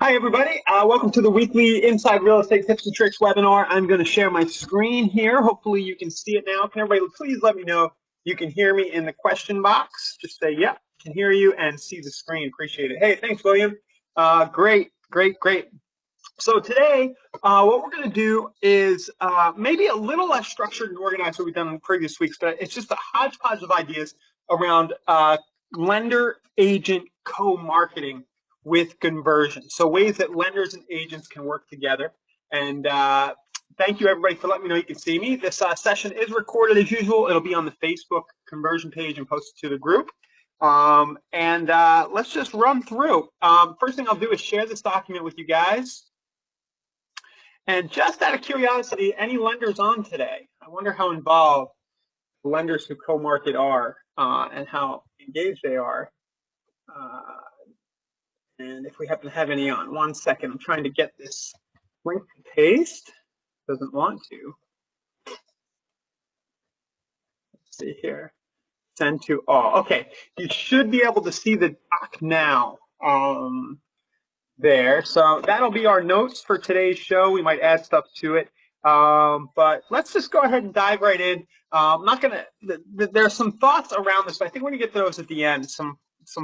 Hi, everybody. Welcome to the weekly Inside Real Estate Tips and Tricks webinar. I'm going to share my screen here. Hopefully you can see it now. Can everybody please let me know if you can hear me in the question box? Just say, yep, can hear you and see the screen. Appreciate it. Hey, thanks, William. Great. So today, what we're going to do is maybe a little less structured and organized than we've done in previous weeks, but it's just a hodgepodge of ideas around lender agent co-marketing with conversion. So ways that lenders and agents can work together. And thank you, everybody, for letting me know you can see me. This session is recorded as usual. It'll be on the Facebook conversion page and posted to the group. Let's just run through. First thing I'll do is share this document with you guys. And just out of curiosity, any lenders on today? I wonder how involved the lenders who co-market are and how engaged they are. And if we happen to have any on. 1 second, I'm trying to get this link to paste. Doesn't want to. Let's see here. Send to all. Okay, you should be able to see the doc now. There. So that'll be our notes for today's show. We might add stuff to it. But let's just go ahead and dive right in. I'm not going to, there's some thoughts around this, but I think we're going to get those at the end, some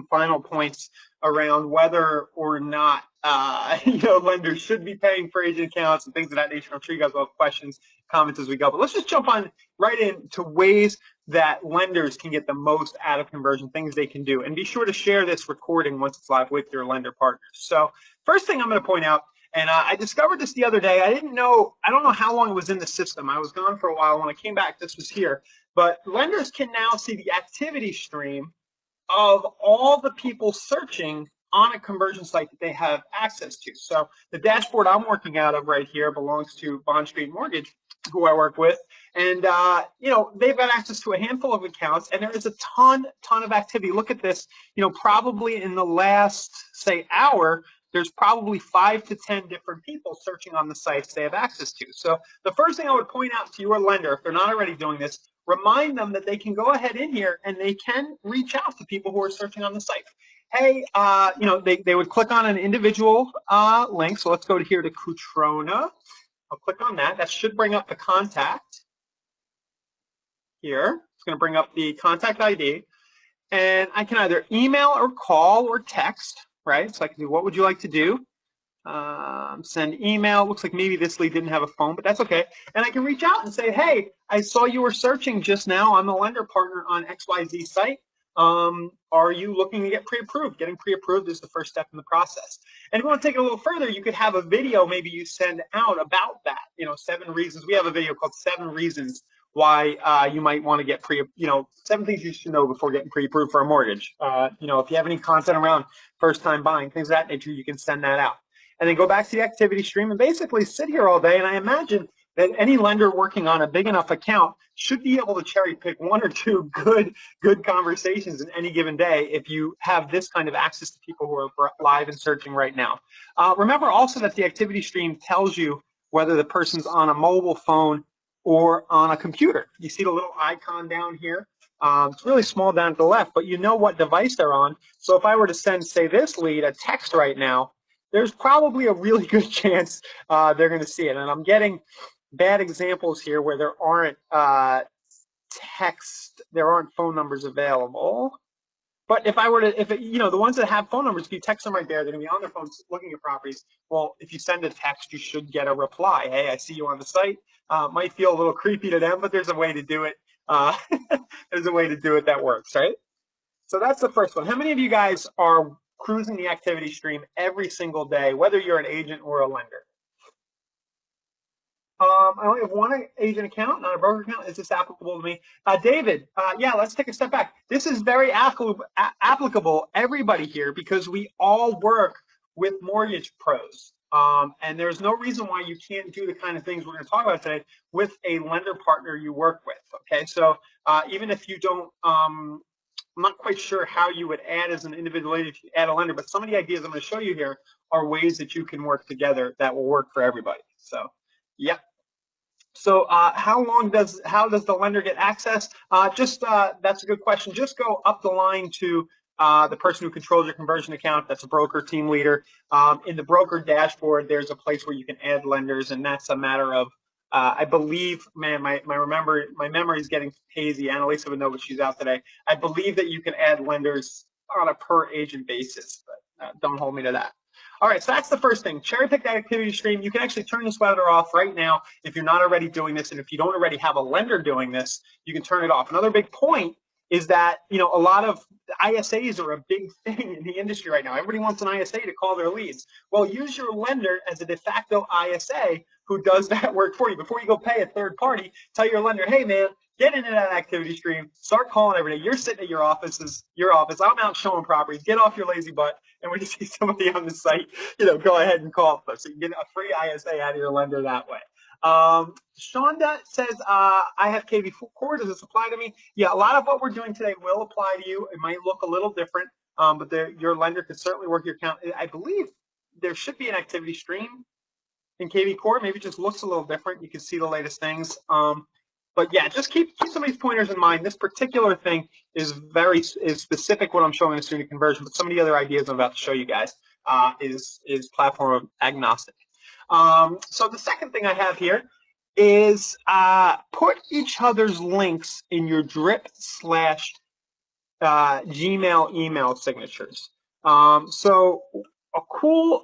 final points around whether or not, lenders should be paying for agent accounts and things of that nature. I'm sure you guys will have questions, comments as we go, but let's just jump on right into ways that lenders can get the most out of conversion, things they can do. And be sure to share this recording once it's live with your lender partners. So first thing I'm going to point out, and I discovered this the other day. I don't know how long it was in the system. I was gone for a while. When I came back, this was here. But lenders can now see the activity stream of all the people searching on a conversion site that they have access to. So the dashboard I'm working out of right here belongs to Bond Street Mortgage, who I work with. And, they've got access to a handful of accounts, and there is a ton of activity. Look at this, probably in the last, say, hour, there's probably 5 to 10 different people searching on the sites they have access to. So the first thing I would point out to your lender, if they're not already doing this, remind them that they can go ahead in here and they can reach out to people who are searching on the site. Hey, they would click on an individual link. So let's go to here to Cutrona. I'll click on that. That should bring up the contact here. It's going to bring up the contact ID. And I can either email or call or text, right? So I can do, what would you like to do? Send email. Looks like maybe this lead didn't have a phone, but that's okay. And I can reach out and say, hey, I saw you were searching just now. I'm a lender partner on XYZ site. Are you looking to get pre-approved? Getting pre-approved is the first step in the process. And if you want to take it a little further, you could have a video maybe you send out about that. 7 reasons. We have a video called 7 Reasons Why You Might Want to Get 7 things you should know before getting pre-approved for a mortgage. If you have any content around first-time buying, things of that nature, you can send that out. And then go back to the activity stream and basically sit here all day. And I imagine that any lender working on a big enough account should be able to cherry pick 1 or 2 good conversations in any given day if you have this kind of access to people who are live and searching right now. Remember also that the activity stream tells you whether the person's on a mobile phone or on a computer. You see the little icon down here? It's really small down to the left, but you know what device they're on. So if I were to send, say, this lead a text right now, there's probably a really good chance they're going to see it. And I'm getting bad examples here where there aren't there aren't phone numbers available. But if I were to, the ones that have phone numbers, if you text them right there, they're going to be on their phones looking at properties. Well, if you send a text, you should get a reply. Hey, I see you on the site. Might feel a little creepy to them, but there's a way to do it. There's a way to do it that works, right? So that's the first one. How many of you guys are cruising the activity stream every single day, whether you're an agent or a lender? I only have 1 agent account, not a broker account. Is this applicable to me? David, yeah, let's take a step back. This is very applicable, everybody here, because we all work with mortgage pros. And there's no reason why you can't do the kind of things we're going to talk about today with a lender partner you work with, okay? So even if you don't, I'm not quite sure how you would add as an individual agent, add a lender, but some of the ideas I'm going to show you here are ways that you can work together that will work for everybody. So, yep. So how does the lender get access? That's a good question. Just go up the line to the person who controls your conversion account. That's a broker team leader. In the broker dashboard, there's a place where you can add lenders, and that's a matter of, I believe, man, my memory is getting hazy. Annalisa would know, but she's out today. I believe that you can add lenders on a per agent basis, but don't hold me to that. All right, so that's the first thing. Cherry pick that activity stream. You can actually turn this weather off right now if you're not already doing this, and if you don't already have a lender doing this, you can turn it off. Another big point is that, you know, a lot of ISAs are a big thing in the industry right now. Everybody wants an ISA to call their leads. Well, use your lender as a de facto ISA who does that work for you. Before you go pay a third party, tell your lender, hey man, get into that activity stream, start calling every day. You're sitting at your office. I'm out showing properties. Get off your lazy butt. And when you see somebody on the site, you know, go ahead and call them. So you can get a free ISA out of your lender that way. Shonda says, I have KV Core. Does this apply to me? Yeah, a lot of what we're doing today will apply to you. It might look a little different, but your lender could certainly work your account. I believe there should be an activity stream in KV Core. Maybe it just looks a little different. You can see the latest things. But yeah, just keep some of these pointers in mind. This particular thing is specific what I'm showing in a student conversion, but some of the other ideas I'm about to show you guys is platform agnostic. So the second thing I have here is put each other's links in your drip slash Gmail email signatures. So a cool,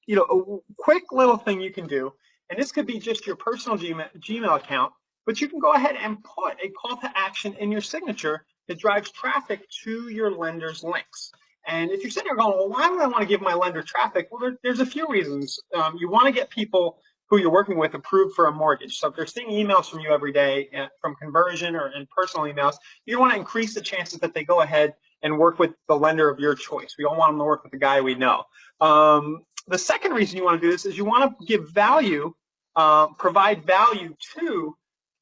you know, a quick little thing you can do, and this could be just your personal Gmail account, but you can go ahead and put a call to action in your signature that drives traffic to your lender's links. And if you're sitting there going, well, why would I want to give my lender traffic? Well, there's a few reasons. You want to get people who you're working with approved for a mortgage. So if they're seeing emails from you every day from conversion or in personal emails, you want to increase the chances that they go ahead and work with the lender of your choice. We don't want them to work with the guy we know. The second reason you want to do this is you want to give value, provide value to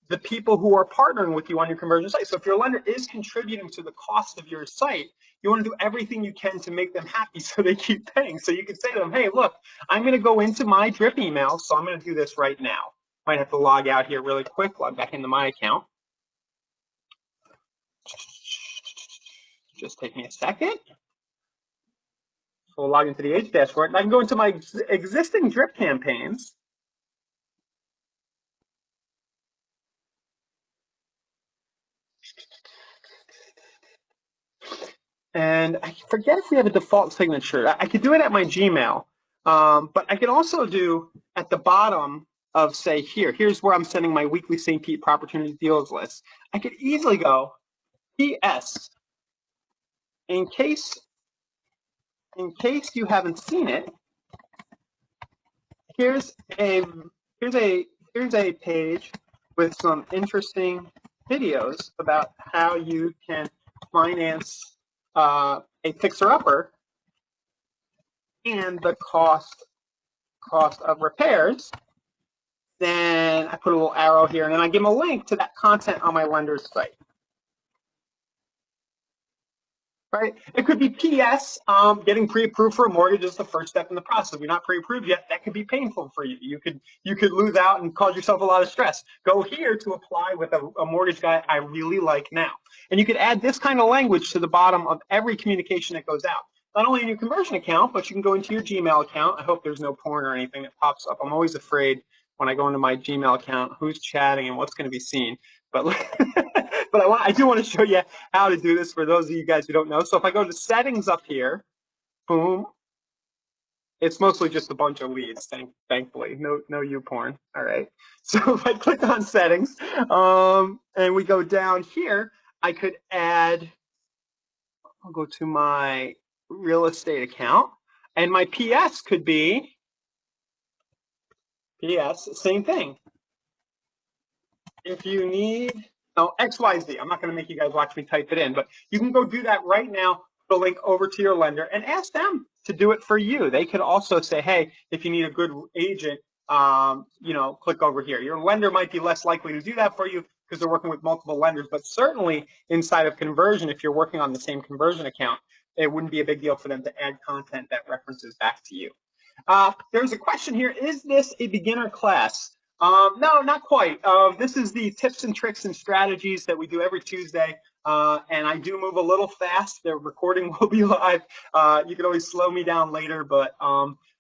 the people who are partnering with you on your conversion site. So if your lender is contributing to the cost of your site, you want to do everything you can to make them happy so they keep paying. So you can say to them, hey, look, I'm going to go into my drip email, so I'm going to do this right now. Might have to log out here really quick, log back into my account. Just take me a second. So we'll log into the Age dashboard, and I can go into my existing drip campaigns. And I forget if we have a default signature. I could do it at my Gmail, but I could also do at the bottom of, say, here's where I'm sending my weekly St. Pete Opportunity Deals list. I could easily go, PS, in case you haven't seen it, here's a page with some interesting videos about how you can finance a fixer-upper and the cost of repairs. Then I put a little arrow here, and then I give them a link to that content on my lender's site. Right? It could be PS, getting pre-approved for a mortgage is the first step in the process. If you're not pre-approved yet, that could be painful for you. You could lose out and cause yourself a lot of stress. Go here to apply with a mortgage guy I really like now. And you could add this kind of language to the bottom of every communication that goes out. Not only in your conversion account, but you can go into your Gmail account. I hope there's no porn or anything that pops up. I'm always afraid when I go into my Gmail account who's chatting and what's going to be seen. But but I do want to show you how to do this for those of you guys who don't know. So if I go to settings up here, boom, it's mostly just a bunch of leads, thankfully. No you porn. All right. So if I click on settings, and we go down here, I could add, I'll go to my real estate account, and my PS could be PS, same thing. If you need, XYZ, I'm not going to make you guys watch me type it in, but you can go do that right now, put a link over to your lender and ask them to do it for you. They could also say, hey, if you need a good agent, click over here. Your lender might be less likely to do that for you because they're working with multiple lenders, but certainly inside of conversion, if you're working on the same conversion account, it wouldn't be a big deal for them to add content that references back to you. There's a question here, is this a beginner class? No, not quite. This is the tips and tricks and strategies that we do every Tuesday. And I do move a little fast. The recording will be live. You can always slow me down later, but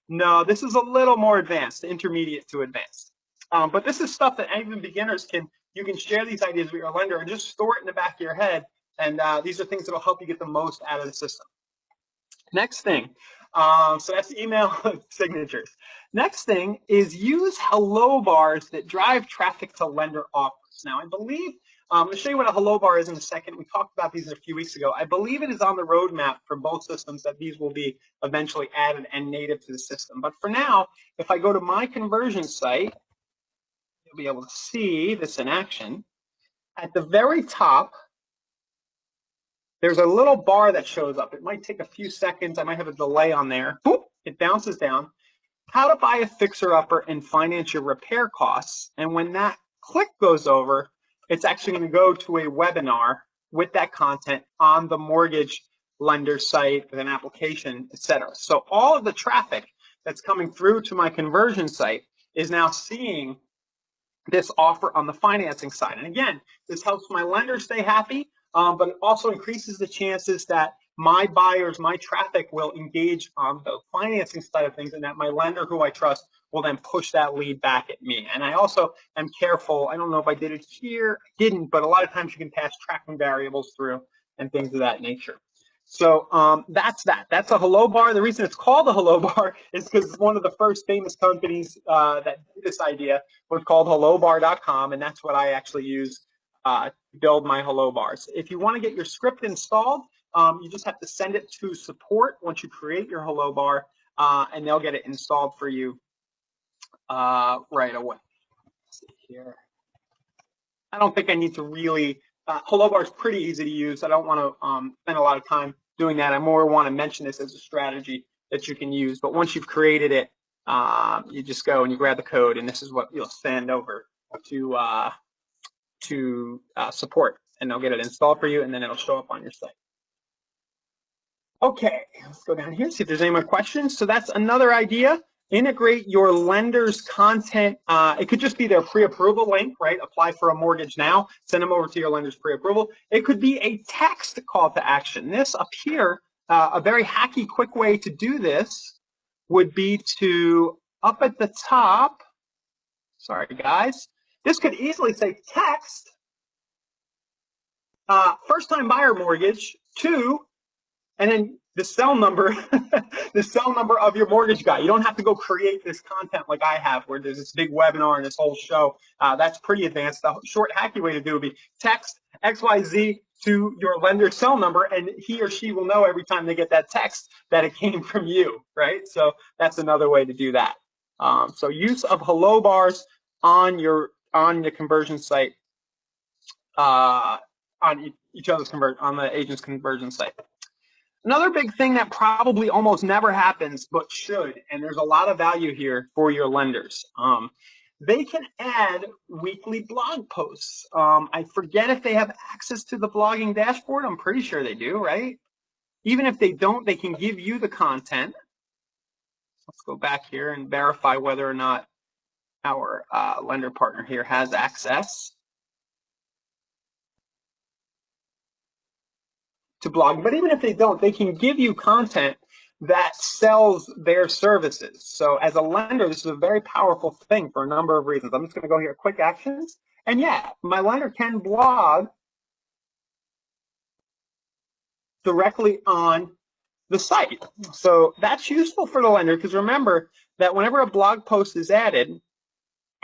no, this is a little more advanced, intermediate to advanced. But this is stuff that even beginners you can share these ideas with your lender and just store it in the back of your head. And these are things that will help you get the most out of the system. Next thing, so that's email signatures. Next thing is use hello bars that drive traffic to lender offers. Now, I believe, I'm going to show you what a hello bar is in a second. We talked about these a few weeks ago. I believe it is on the roadmap for both systems that these will be eventually added and native to the system. But for now, if I go to my conversion site, you'll be able to see this in action. At the very top, there's a little bar that shows up. It might take a few seconds. I might have a delay on there. Boop, it bounces down. How to buy a fixer-upper and finance your repair costs. And when that click goes over, it's actually going to go to a webinar with that content on the mortgage lender site with an application, etc. So all of the traffic that's coming through to my conversion site is now seeing this offer on the financing side. And again, this helps my lender stay happy, but it also increases the chances that my buyers, my traffic will engage on the financing side of things, and that my lender, who I trust, will then push that lead back at me. And I also am careful. I don't know if I did it here, I didn't, but a lot of times you can pass tracking variables through and things of that nature. So that's that. That's a hello bar. The reason it's called a hello bar is because one of the first famous companies that did this idea was called hellobar.com, and that's what I actually use to build my hello bars. If you want to get your script installed, you just have to send it to support once you create your hello bar, and they'll get it installed for you right away. Let's see here. I don't think I need to really, hello bar is pretty easy to use. I don't want to spend a lot of time doing that. I more want to mention this as a strategy that you can use. But once you've created it, you just go and you grab the code, and this is what you'll send over to support, and they'll get it installed for you, and then it'll show up on your site. Okay, let's go down here, see if there's any more questions. So that's another idea. Integrate your lender's content. It could just be their pre-approval link, right? Apply for a mortgage now. Send them over to your lender's pre-approval. It could be a text call to action. This up here, a very hacky, quick way to do this would be to, up at the top, sorry guys, this could easily say text, first-time buyer mortgage, to, and then the cell number, the cell number of your mortgage guy. You don't have to go create this content like I have, where there's this big webinar and this whole show. That's pretty advanced. The short, hacky way to do it would be text XYZ to your lender's cell number, and he or she will know every time they get that text that it came from you, right? So that's another way to do that. So use of hello bars on the conversion site, on each other's on the agent's conversion site. Another big thing that probably almost never happens, but should, and there's a lot of value here for your lenders. They can add weekly blog posts. I forget if they have access to the blogging dashboard. I'm pretty sure they do, right? Even if they don't, they can give you the content. Let's go back here and verify whether or not our lender partner here has access to blog. But even if they don't, they can give you content that sells their services. So as a lender, this is a very powerful thing for a number of reasons. I'm just going to go here, quick actions. And yeah, my lender can blog directly on the site. So that's useful for the lender, because remember that whenever a blog post is added,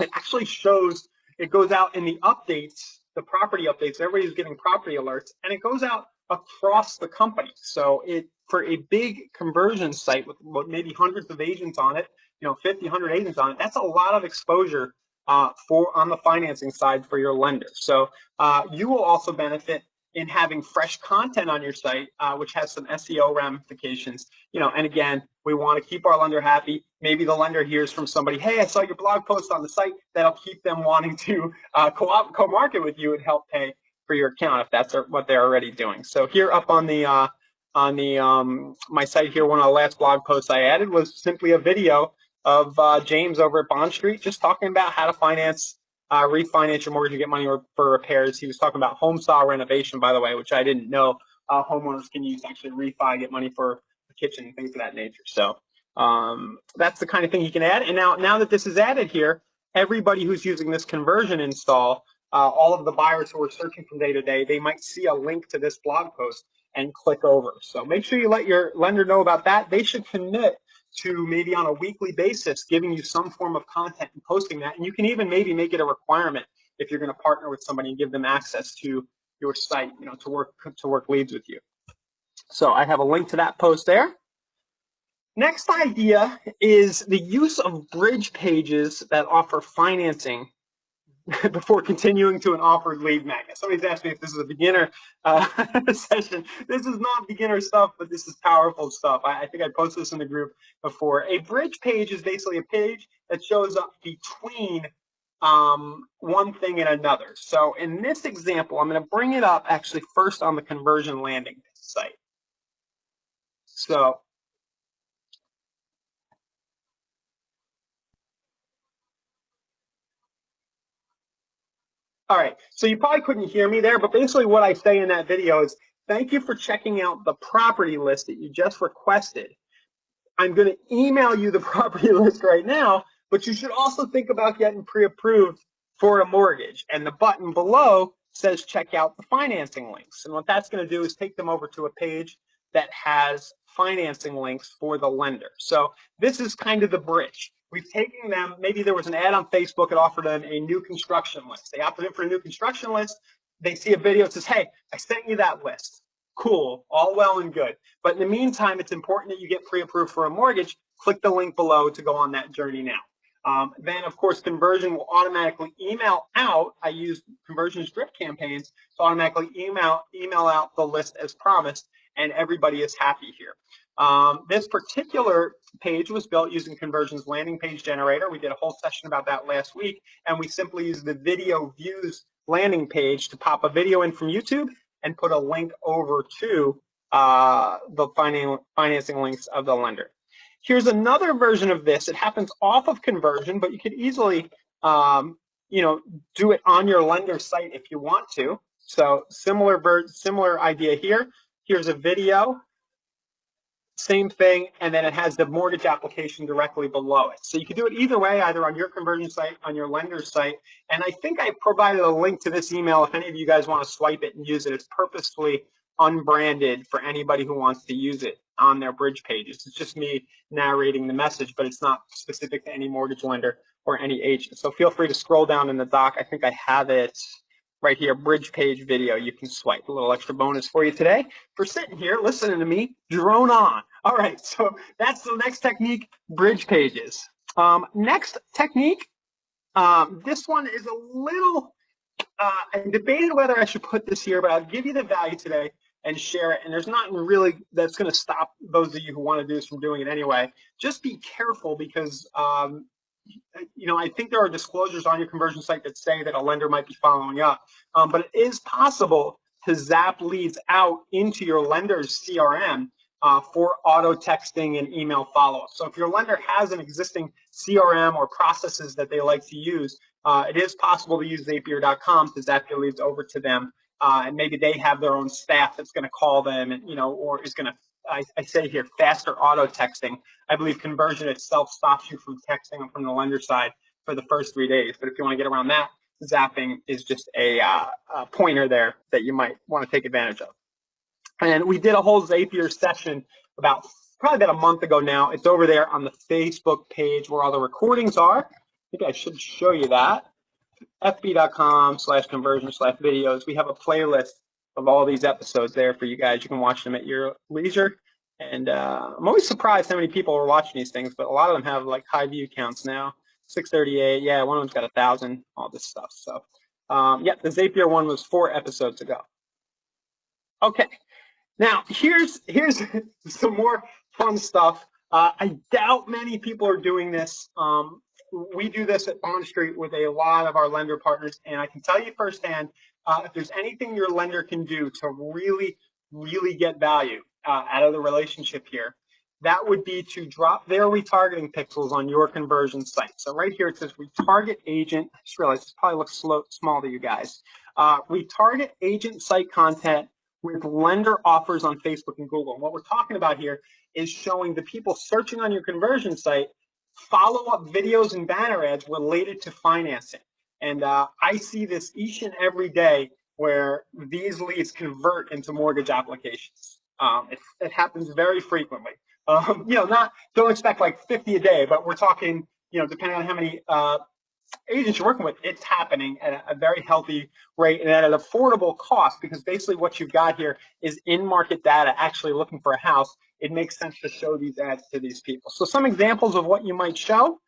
it actually shows, it goes out in the updates, the property updates. Everybody's getting property alerts, and it goes out across the company. So for a big conversion site with maybe hundreds of agents on it, 50, 100 agents on it, that's a lot of exposure on the financing side for your lender. So you will also benefit in having fresh content on your site, which has some SEO ramifications. And again, we want to keep our lender happy. Maybe the lender hears from somebody, hey, I saw your blog post on the site. That'll keep them wanting to co-market with you and help pay for your account if that's what they're already doing. So here up on my site here, one of the last blog posts I added was simply a video of James over at Bond Street, just talking about how to refinance your mortgage and get money for repairs. He was talking about home style renovation, by the way, which I didn't know homeowners can use to actually refi, get money for a kitchen and things of that nature. So that's the kind of thing you can add. And now that this is added here, everybody who's using this conversion install, all of the buyers who are searching from day to day, they might see a link to this blog post and click over. So make sure you let your lender know about that. They should commit to maybe on a weekly basis giving you some form of content and posting that. And you can even maybe make it a requirement if you're going to partner with somebody and give them access to your site, to work leads with you. So I have a link to that post there. Next idea is the use of bridge pages that offer financing before continuing to an offered lead magnet. Somebody's asked me if this is a beginner session. This is not beginner stuff, but this is powerful stuff. I think I posted this in the group before. A bridge page is basically a page that shows up between one thing and another. So in this example, I'm going to bring it up actually first on the conversion landing site. So all right, so you probably couldn't hear me there, but basically what I say in that video is, thank you for checking out the property list that you just requested. I'm going to email you the property list right now, but you should also think about getting pre-approved for a mortgage. And the button below says check out the financing links. And what that's going to do is take them over to a page that has financing links for the lender. So this is kind of the bridge. We've taken them, maybe there was an ad on Facebook that offered them a new construction list. They opted in for a new construction list. They see a video that says, hey, I sent you that list. Cool, all well and good. But in the meantime, it's important that you get pre-approved for a mortgage. Click the link below to go on that journey now. Then, of course, conversion will automatically email out. I use conversions drip campaigns to automatically email out the list as promised, and everybody is happy here. This particular page was built using Conversions landing page generator. We did a whole session about that last week, and we simply used the video views landing page to pop a video in from YouTube and put a link over to the financing links of the lender. Here's another version of this. It happens off of conversion, but you could easily do it on your lender site if you want to. So similar idea here. Here's a video. Same thing, and then it has the mortgage application directly below it. So you can do it either way, either on your conversion site, on your lender's site. And I think I provided a link to this email if any of you guys want to swipe it and use it. It's purposefully unbranded for anybody who wants to use it on their bridge pages. It's just me narrating the message, but it's not specific to any mortgage lender or any agent. So feel free to scroll down in the doc. I think I have it right here, bridge page video. You can swipe. A little extra bonus for you today for sitting here listening to me drone on. All right, so that's the next technique, bridge pages. Next technique, this one is a little, I debated whether I should put this here, but I'll give you the value today and share it. And there's nothing really that's going to stop those of you who want to do this from doing it anyway. Just be careful because I think there are disclosures on your conversion site that say that a lender might be following up, but it is possible to zap leads out into your lender's CRM for auto texting and email follow-up. So if your lender has an existing CRM or processes that they like to use, it is possible to use Zapier.com to zap your leads over to them, and maybe they have their own staff that's going to call them, and or is going to, I say here, faster auto texting. I believe conversion itself stops you from texting from the lender side for the first 3 days. But if you want to get around that, zapping is just a pointer there that you might want to take advantage of. And we did a whole Zapier session probably about a month ago now. It's over there on the Facebook page where all the recordings are. I think I should show you that. fb.com/conversion/videos. We have a playlist of all these episodes there for you guys. You can watch them at your leisure. And I'm always surprised how many people are watching these things, but a lot of them have like high view counts now. 638, yeah, one of them's got 1,000, all this stuff. So yeah, the Zapier one was 4 episodes ago. Okay, now here's some more fun stuff. I doubt many people are doing this. We do this at Bond Street with a lot of our lender partners, and I can tell you firsthand, if there's anything your lender can do to really, really get value out of the relationship here, that would be to drop their retargeting pixels on your conversion site. So right here, it says retarget agent. I just realized this probably looks small to you guys. Retarget agent site content with lender offers on Facebook and Google. And what we're talking about here is showing the people searching on your conversion site follow-up videos and banner ads related to financing. And I see this each and every day where these leads convert into mortgage applications. It happens very frequently. Don't expect like 50 a day, but we're talking, depending on how many agents you're working with, it's happening at a very healthy rate and at an affordable cost, because basically what you've got here is in-market data actually looking for a house. It makes sense to show these ads to these people. So some examples of what you might show.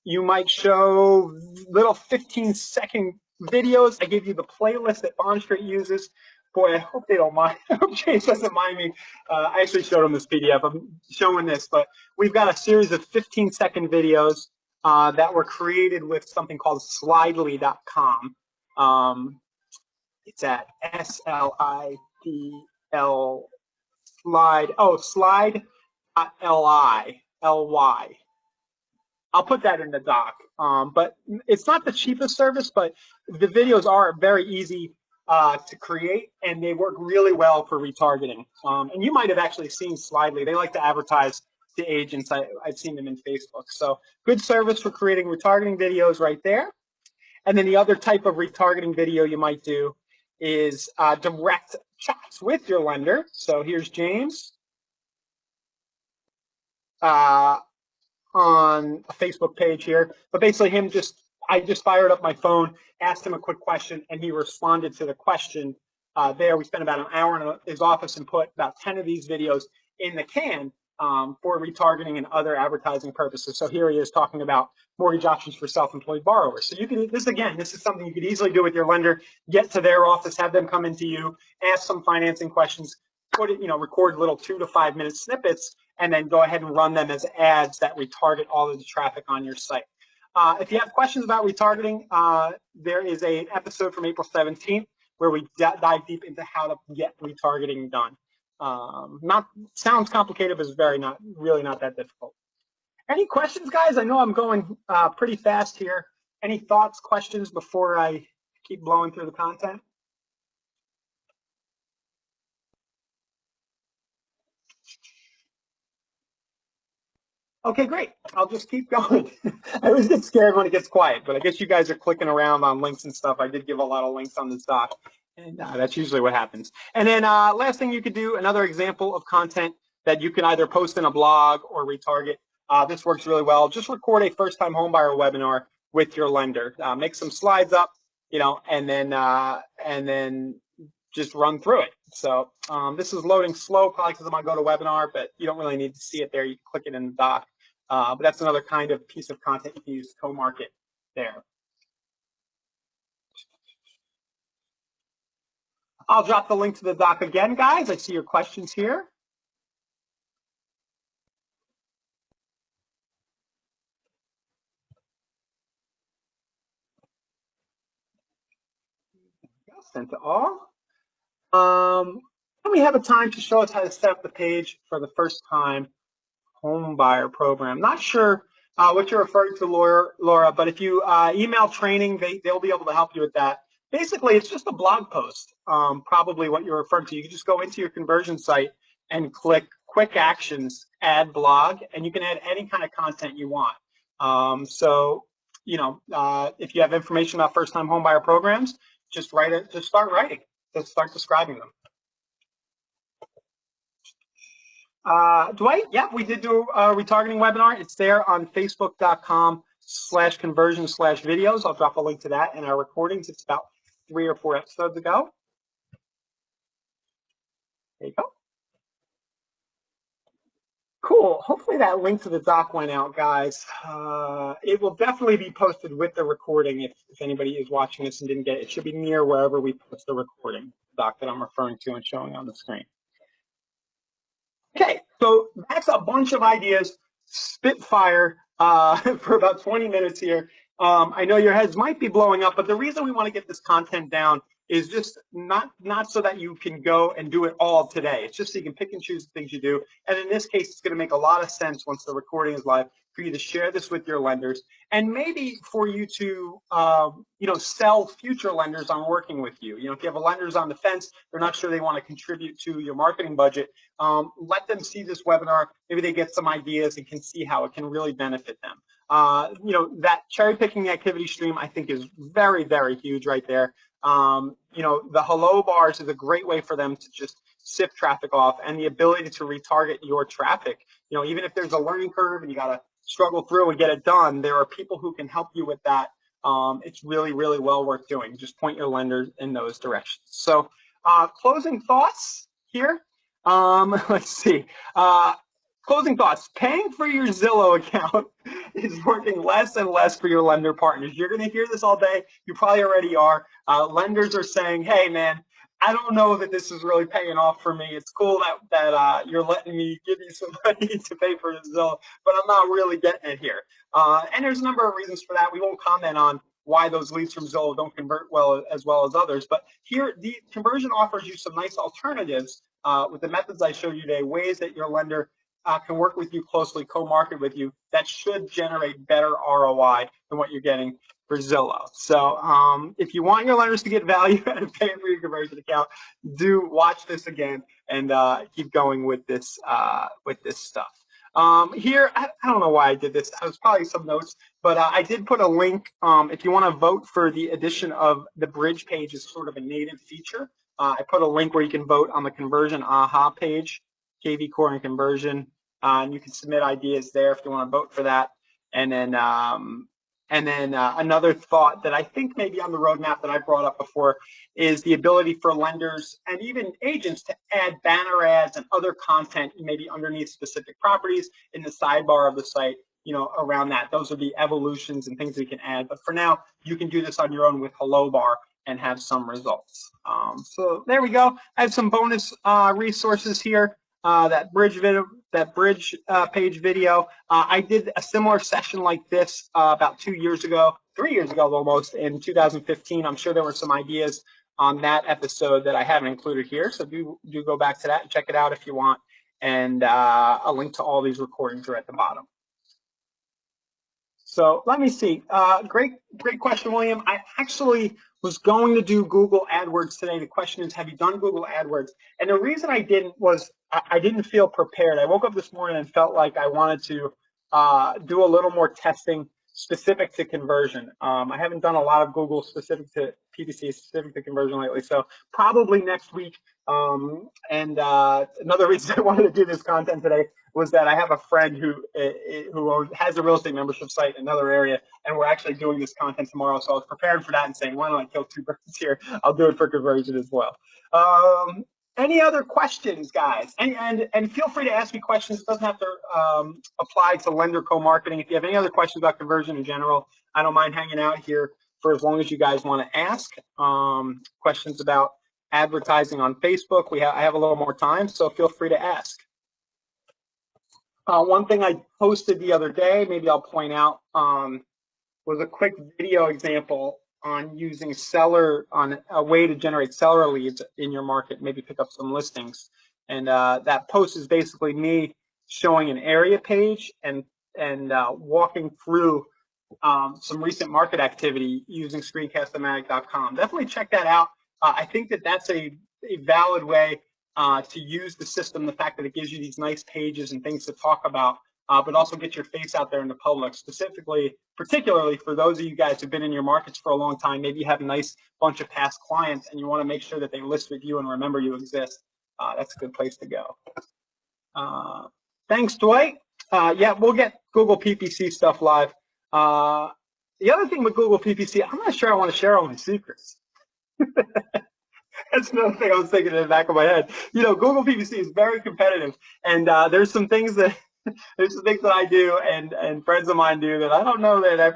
You might show little 15-second videos. I gave you the playlist that Bond Street uses. Boy, I hope they don't mind. I hope James doesn't mind me. I actually showed him this PDF. I'm showing this, but we've got a series of 15-second videos that were created with something called slidely.com. It's at SLIDL slide.ly. I'll put that in the doc. But it's not the cheapest service, but the videos are very easy to create, and they work really well for retargeting. And you might have actually seen Slidely. They like to advertise to agents. I've seen them in Facebook. So good service for creating retargeting videos right there. And then the other type of retargeting video you might do is direct chats with your lender. So here's James on a Facebook page here. But basically I just fired up my phone, asked him a quick question, and he responded to the question there. We spent about an hour in his office and put about 10 of these videos in the can for retargeting and other advertising purposes. So here he is talking about mortgage options for self-employed borrowers. So you can, this is something you could easily do with your lender, get to their office, have them come into you, ask some financing questions, put it, record little 2 to 5 minute snippets, and then go ahead and run them as ads that retarget all of the traffic on your site. If you have questions about retargeting, there is an episode from April 17th where we dive deep into how to get retargeting done. Not sounds complicated, but it's really not that difficult. Any questions, guys? I know I'm going pretty fast here. Any thoughts, questions before I keep blowing through the content? Okay, great. I'll just keep going. I always get scared when it gets quiet, but I guess you guys are clicking around on links and stuff. I did give a lot of links on this doc, and that's usually what happens. And then last thing you could do, another example of content that you can either post in a blog or retarget. This works really well. Just record a first-time homebuyer webinar with your lender. Make some slides up, and then just run through it. So this is loading slow, probably because I'm on go to webinar, but you don't really need to see it there. You can click it in the doc. But that's another kind of piece of content you can use to co-market there. I'll drop the link to the doc again, guys. I see your questions here. Sent to all. And we have a time to show us how to set up the page for the first time home buyer program. Not sure what you're referring to, Laura, but if you email training, they'll be able to help you with that. Basically, it's just a blog post, probably what you're referring to. You can just go into your conversion site and click quick actions, add blog, and you can add any kind of content you want. If you have information about first-time homebuyer programs, just write it. Just start writing. Just start describing them. Dwight, yeah, we did do a retargeting webinar. It's there on facebook.com/conversion/videos. I'll drop a link to that in our recordings. It's about 3 or 4 episodes ago. There you go. Cool. Hopefully that link to the doc went out, guys. It will definitely be posted with the recording if anybody is watching this and didn't get it. It should be near wherever we post the recording doc that I'm referring to and showing on the screen. Okay, so that's a bunch of ideas, spitfire for about 20 minutes here. I know your heads might be blowing up, but the reason we want to get this content down is just not so that you can go and do it all today. It's just so you can pick and choose the things you do. And in this case, it's going to make a lot of sense once the recording is live for you to share this with your lenders, and maybe for you to sell future lenders on working with you. If you have a lenders on the fence, they're not sure they want to contribute to your marketing budget. Let them see this webinar. Maybe they get some ideas and can see how it can really benefit them. That cherry picking activity stream, I think, is very, very huge right there. The hello bars is a great way for them to just sift traffic off, and the ability to retarget your traffic. Even if there's a learning curve and you got to struggle through and get it done, there are people who can help you with that. It's really, really well worth doing. Just point your lenders in those directions. So closing thoughts here. Let's see. Closing thoughts. Paying for your Zillow account is working less and less for your lender partners. You're going to hear this all day. You probably already are. Lenders are saying, hey, man, I don't know that this is really paying off for me. It's cool that you're letting me give you some money to pay for Zillow, but I'm not really getting it here. And there's a number of reasons for that. We won't comment on why those leads from Zillow don't convert well as others. But here, the conversion offers you some nice alternatives with the methods I showed you today, ways that your lender can work with you closely, co-market with you, that should generate better ROI than what you're getting for Zillow. So if you want your lenders to get value out of paying for your conversion account, do watch this again and keep going with this stuff. Here, I don't know why I did this. I was probably some notes, but I did put a link. If you want to vote for the addition of the bridge page as sort of a native feature, I put a link where you can vote on the conversion AHA page, KV Core and conversion. And you can submit ideas there if you want to vote for that. And then another thought that I think maybe on the roadmap that I brought up before is the ability for lenders and even agents to add banner ads and other content maybe underneath specific properties in the sidebar of the site, around that. Those are the evolutions and things we can add. But for now, you can do this on your own with Hello Bar and have some results. So there we go. I have some bonus resources here. That bridge page video. I did a similar session like this about 2 years ago, 3 years ago almost, in 2015. I'm sure there were some ideas on that episode that I haven't included here. So do go back to that and check it out if you want. And a link to all these recordings are at the bottom. So let me see. Great question, William. I actually was going to do Google AdWords today. The question is, have you done Google AdWords? And the reason I didn't was I didn't feel prepared. I woke up this morning and felt like I wanted to do a little more testing specific to conversion. I haven't done a lot of Google specific to PPC, specific to conversion lately. So probably next week. Another reason I wanted to do this content today was that I have a friend who has a real estate membership site in another area, and we're actually doing this content tomorrow. So I was prepared for that and saying, why don't I kill two birds here? I'll do it for conversion as well. Any other questions, guys? And feel free to ask me questions. It doesn't have to apply to lender co-marketing. If you have any other questions about conversion in general, I don't mind hanging out here for as long as you guys want to ask. Questions about advertising on Facebook, I have a little more time, so feel free to ask. One thing I posted the other day, maybe I'll point out, was a quick video example on using on a way to generate seller leads in your market, maybe pick up some listings. And that post is basically me showing an area page and walking through some recent market activity using screencast-o-matic.com. Definitely check that out. I think that's a valid way to use the system, the fact that it gives you these nice pages and things to talk about, but also get your face out there in the public, particularly for those of you guys who've been in your markets for a long time. Maybe you have a nice bunch of past clients and you want to make sure that they list with you and remember you exist. That's a good place to go. Thanks, Dwight. Yeah, we'll get Google PPC stuff live. The other thing with Google PPC, I'm not sure I want to share all my secrets. That's another thing I was thinking in the back of my head. Google PPC is very competitive, and there's some things that I do and friends of mine do that I don't know that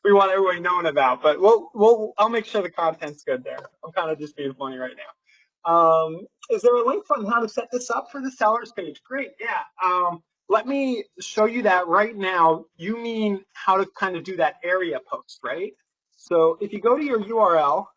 we want everybody knowing about. But I'll make sure the content's good there. I'm kind of just being funny right now. Is there a link from how to set this up for the sellers page? Great, yeah. Let me show you that right now. You mean how to kind of do that area post, right? So if you go to your URL,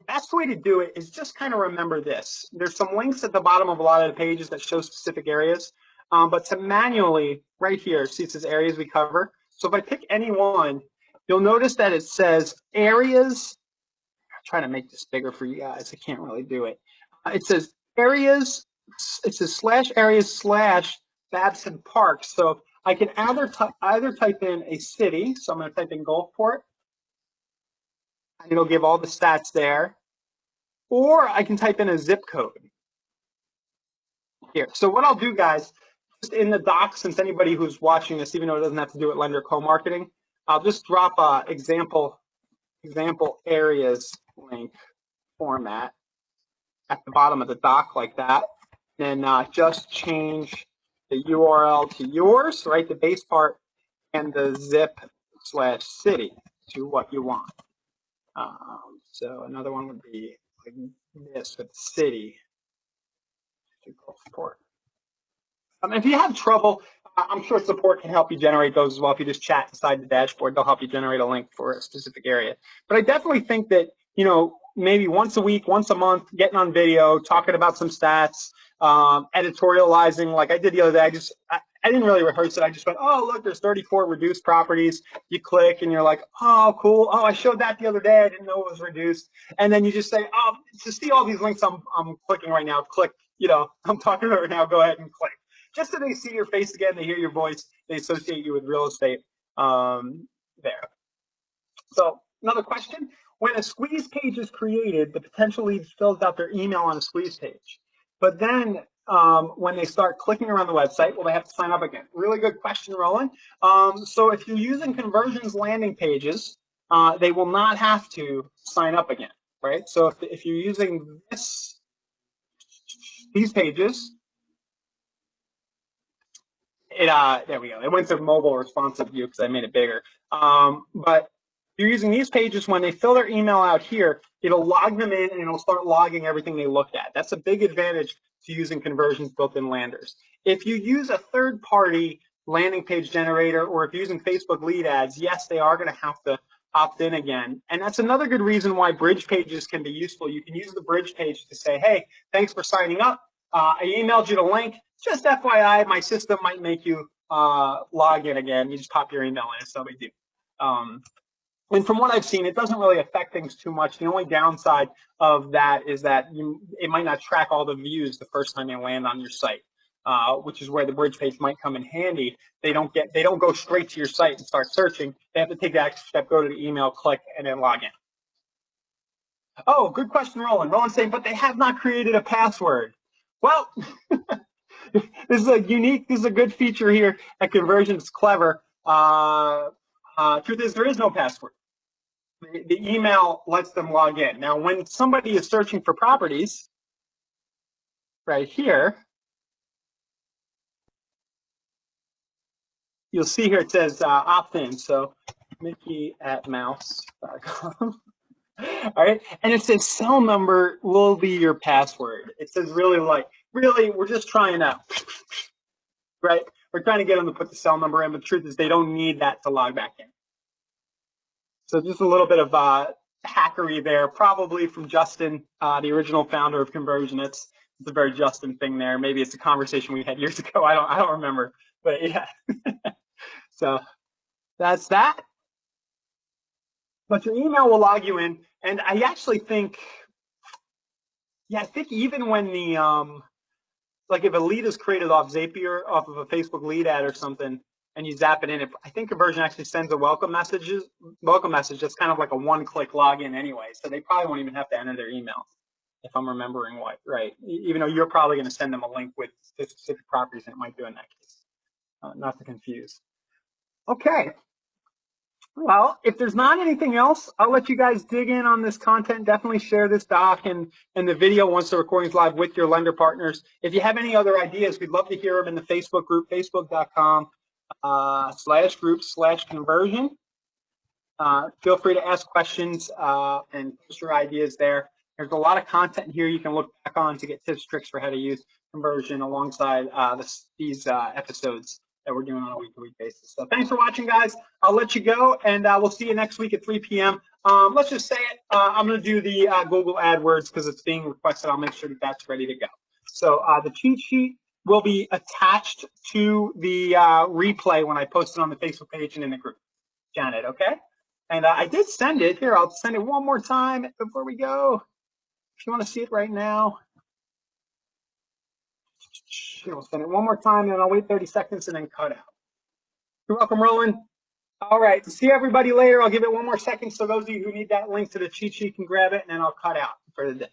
best way to do it is just kind of remember this. There's some links at the bottom of a lot of the pages that show specific areas, but to manually, right here, see it says areas we cover. So if I pick any one, you'll notice that it says areas. I'm trying to make this bigger for you guys. I can't really do it. It says areas. It says slash areas slash Babson Park. So I can either type in a city. So I'm going to type in Gulfport, and it'll give all the stats there. Or I can type in a zip code here. So what I'll do, guys, just in the doc, since anybody who's watching this, even though it doesn't have to do with lender co-marketing, I'll just drop a example areas link format at the bottom of the doc like that. Then just change the URL to yours, right, the base part, and the zip slash city to what you want. So another one would be like this with city to support. If you have trouble, I'm sure support can help you generate those as well. If you just chat inside the dashboard, they'll help you generate a link for a specific area. But I definitely think that, you know, maybe once a week, once a month, getting on video, talking about some stats, editorializing like I did the other day. I didn't really rehearse it. I just went, oh, look, there's 34 reduced properties. You click and you're like, oh, cool. Oh, I showed that the other day. I didn't know it was reduced. And then you just say, oh, to see all these links I'm clicking right now, click, you know, I'm talking about it right now, go ahead and click. Just so they see your face again, they hear your voice, they associate you with real estate there. So another question, when a squeeze page is created, the potential lead fills out their email on a squeeze page. But then when they start clicking around the website, well, they have to sign up again. Really good question, Roland. So if you're using conversions landing pages, they will not have to sign up again, right? So if you're using these pages, there we go. It went to mobile responsive view because I made it bigger. But you're using these pages, when they fill their email out here, it'll log them in and it'll start logging everything they looked at. That's a big advantage to using conversions built-in landers. If you use a third-party landing page generator, or if you're using Facebook lead ads, yes, they are going to have to opt in again. And that's another good reason why bridge pages can be useful. You can use the bridge page to say, hey, thanks for signing up. I emailed you the link. Just FYI, my system might make you log in again. You just pop your email in. It's no big deal. And from what I've seen, it doesn't really affect things too much. The only downside of that is that it might not track all the views the first time you land on your site, which is where the bridge page might come in handy. They don't go straight to your site and start searching. They have to take that extra step, go to the email, click, and then log in. Oh, good question, Roland. Roland's saying, but they have not created a password. Well, this is a good feature here at Conversion. It's clever. Truth is, there is no password. The email lets them log in. Now, when somebody is searching for properties, right here, you'll see here it says opt in. So mickey@mouse.com. All right, and it says cell number will be your password. It says really, we're just trying to, right? We're trying to get them to put the cell number in, but the truth is they don't need that to log back in. So just a little bit of hackery there, probably from Justin, the original founder of Conversion. It's a very Justin thing there. Maybe it's a conversation we had years ago. I don't remember, but yeah. So that's that. But your email will log you in, and I actually think, I think even when the like if a lead is created off Zapier, off of a Facebook lead ad or something, and you zap it in, I think Conversion actually sends a welcome message that's kind of like a one-click login anyway, so they probably won't even have to enter their email, if I'm remembering right. Even though you're probably going to send them a link with the specific properties, and it might do in that case. Not to confuse. Okay. Well, if there's not anything else, I'll let you guys dig in on this content. Definitely share this doc and the video once the recording's live with your lender partners. If you have any other ideas, we'd love to hear them in the Facebook group, facebook.com/group/conversion. Feel free to ask questions and post your ideas there. There's a lot of content here you can look back on to get tips, tricks for how to use Conversion alongside these episodes that we're doing on a week-to-week basis. So thanks for watching, guys. I'll let you go, and we'll see you next week at 3 p.m. Let's just say it. I'm going to do the Google AdWords because it's being requested. I'll make sure that that's ready to go. So the cheat sheet will be attached to the replay when I post it on the Facebook page and in the group. Janet, okay? And I did send it. Here, I'll send it one more time before we go. If you want to see it right now, I'll send it one more time, and I'll wait 30 seconds and then cut out. You're welcome, Roland. All right, see everybody later. I'll give it one more second so those of you who need that link to the cheat sheet can grab it, and then I'll cut out for the day.